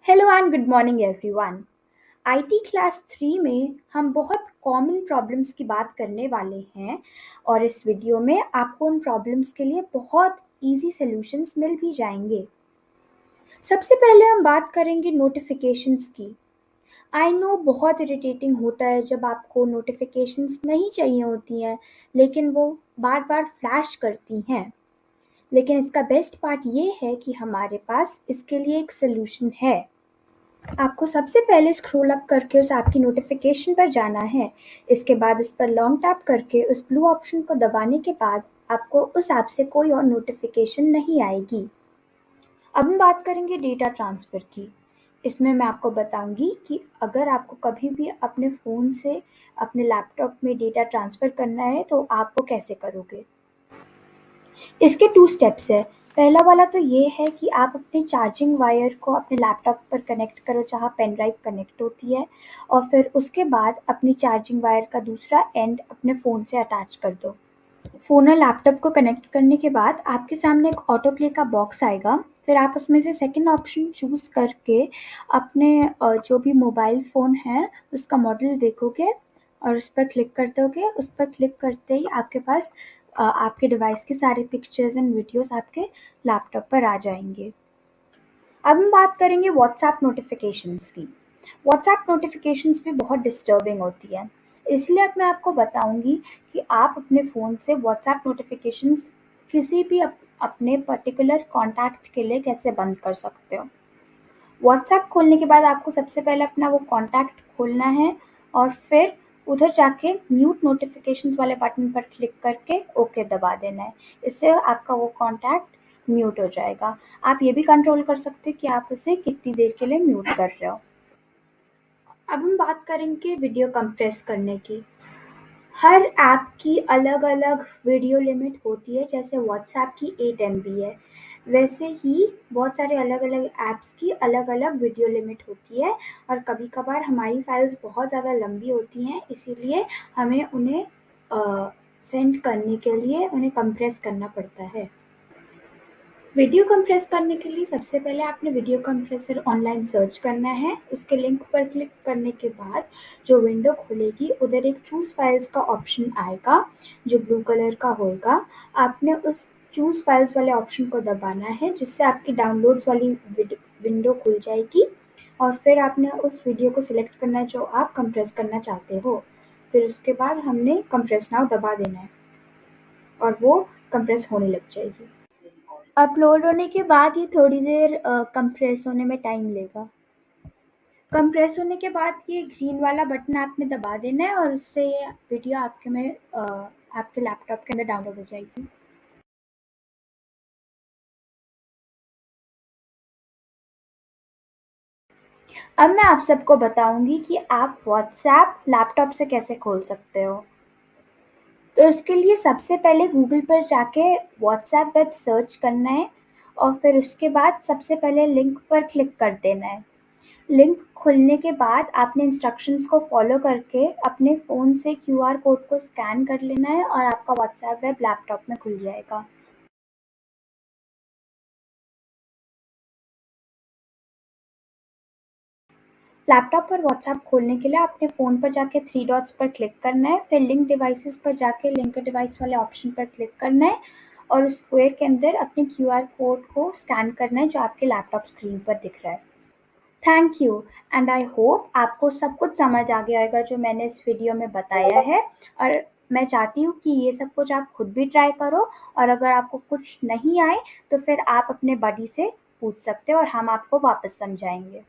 Hello and good morning everyone. IT class 3 में हम बहुत कॉमन प्रॉब्लम्स की बात करने वाले हैं और इस वीडियो में आपको उन प्रॉब्लम्स के लिए बहुत इजी सॉल्यूशंस मिल भी जाएंगे। सबसे पहले हम बात करेंगे नोटिफिकेशंस की। आई नो बहुत इरिटेटिंग होता है जब आपको नोटिफिकेशंस नहीं चाहिए होती हैं लेकिन वो बार बार फ्लैश करती हैं। लेकिन इसका बेस्ट पार्ट ये है कि हमारे पास इसके लिए एक सॉल्यूशन है। आपको सबसे पहले स्क्रॉल अप करके उस ऐप की नोटिफिकेशन पर जाना है। इसके बाद उस पर लॉन्ग टैप करके उस ब्लू ऑप्शन को दबाने के बाद आपको उस ऐप से कोई और नोटिफिकेशन नहीं आएगी। अब हम बात करेंगे डेटा ट्रांसफ़र की। इसमें मैं आपको बताऊंगी कि अगर आपको कभी भी अपने फ़ोन से अपने लैपटॉप में डेटा ट्रांसफ़र करना है तो आप वो कैसे करोगे। इसके 2 स्टेप्स है। पहला वाला तो ये है कि आप अपने चार्जिंग वायर को अपने लैपटॉप पर कनेक्ट करो जहाँ पेन ड्राइव कनेक्ट होती है और फिर उसके बाद अपनी चार्जिंग वायर का दूसरा एंड अपने फ़ोन से अटैच कर दो। फ़ोन और लैपटॉप को कनेक्ट करने के बाद आपके सामने एक ऑटो प्ले का बॉक्स आएगा। फिर आप उसमें से सेकंड ऑप्शन चूज़ करके अपने जो भी मोबाइल फ़ोन है उसका मॉडल देखोगे और उस पर क्लिक कर दोगे। उस पर क्लिक करते ही आपके पास आपके डिवाइस के सारे पिक्चर्स एंड वीडियोस आपके लैपटॉप पर आ जाएंगे। अब हम बात करेंगे व्हाट्सएप नोटिफिकेशंस की। व्हाट्सएप नोटिफिकेशंस भी बहुत डिस्टर्बिंग होती है, इसलिए अब मैं आपको बताऊंगी कि आप अपने फ़ोन से व्हाट्सएप नोटिफिकेशंस किसी भी अपने पर्टिकुलर कॉन्टैक्ट के लिए कैसे बंद कर सकते हो। व्हाट्सएप खोलने के बाद आपको सबसे पहले अपना वो कॉन्टैक्ट खोलना है और फिर उधर जाके म्यूट नोटिफिकेशंस वाले बटन पर क्लिक करके ओके दबा देना है। इससे आपका वो कॉन्टैक्ट म्यूट हो जाएगा। आप ये भी कंट्रोल कर सकते हैं कि आप उसे कितनी देर के लिए म्यूट कर रहे हो। अब हम बात करेंगे वीडियो कंप्रेस करने की। हर ऐप की अलग-अलग वीडियो लिमिट होती है। जैसे व्हाट्सएप की 8 MB है, वैसे ही बहुत सारे अलग-अलग ऐप्स की अलग-अलग वीडियो लिमिट होती है और कभी-कभार हमारी फाइल्स बहुत ज़्यादा लंबी होती हैं, इसीलिए हमें उन्हें सेंड करने के लिए उन्हें कंप्रेस करना पड़ता है। वीडियो कंप्रेस करने के लिए सबसे पहले आपने वीडियो कंप्रेसर ऑनलाइन सर्च करना है। उसके लिंक पर क्लिक करने के बाद जो विंडो खुलेगी उधर एक चूज़ फाइल्स का ऑप्शन आएगा जो ब्लू कलर का होगा। आपने उस चूज़ फाइल्स वाले ऑप्शन को दबाना है जिससे आपकी डाउनलोड्स वाली विंडो खुल जाएगी और फिर आपने उस वीडियो को सिलेक्ट करना है जो आप कंप्रेस करना चाहते हो। फिर उसके बाद हमने कंप्रेस नाउ दबा देना है और वो कंप्रेस होने लग जाएगी। अपलोड होने के बाद ये थोड़ी देर कंप्रेस होने में टाइम लेगा। कंप्रेस होने के बाद ये ग्रीन वाला बटन आपने दबा देना है और उससे ये वीडियो आपके लैपटॉप के अंदर डाउनलोड हो जाएगी। अब मैं आप सबको बताऊंगी कि आप व्हाट्सएप लैपटॉप से कैसे खोल सकते हो। तो इसके लिए सबसे पहले गूगल पर जाके व्हाट्सएप वेब सर्च करना है और फिर उसके बाद सबसे पहले लिंक पर क्लिक कर देना है। लिंक खुलने के बाद आपने इंस्ट्रक्शंस को फॉलो करके अपने फ़ोन से क्यूआर कोड को स्कैन कर लेना है और आपका व्हाट्सएप वेब लैपटॉप में खुल जाएगा। लैपटॉप पर व्हाट्सएप खोलने के लिए अपने फ़ोन पर जाके थ्री डॉट्स पर क्लिक करना है, फिर लिंक डिवाइसेस पर जाके लिंक डिवाइस वाले ऑप्शन पर क्लिक करना है और उस स्क्वायर के अंदर अपने क्यूआर कोड को स्कैन करना है जो आपके लैपटॉप स्क्रीन पर दिख रहा है। Thank you and I hope आपको सब कुछ समझ आ गया होगा जो मैंने इस वीडियो में बताया है और मैं चाहती हूँ कि ये सब कुछ आप खुद भी ट्राई करो और अगर आपको कुछ नहीं आए तो फिर आप अपने बडी से पूछ सकते हो और हम आपको वापस समझाएंगे।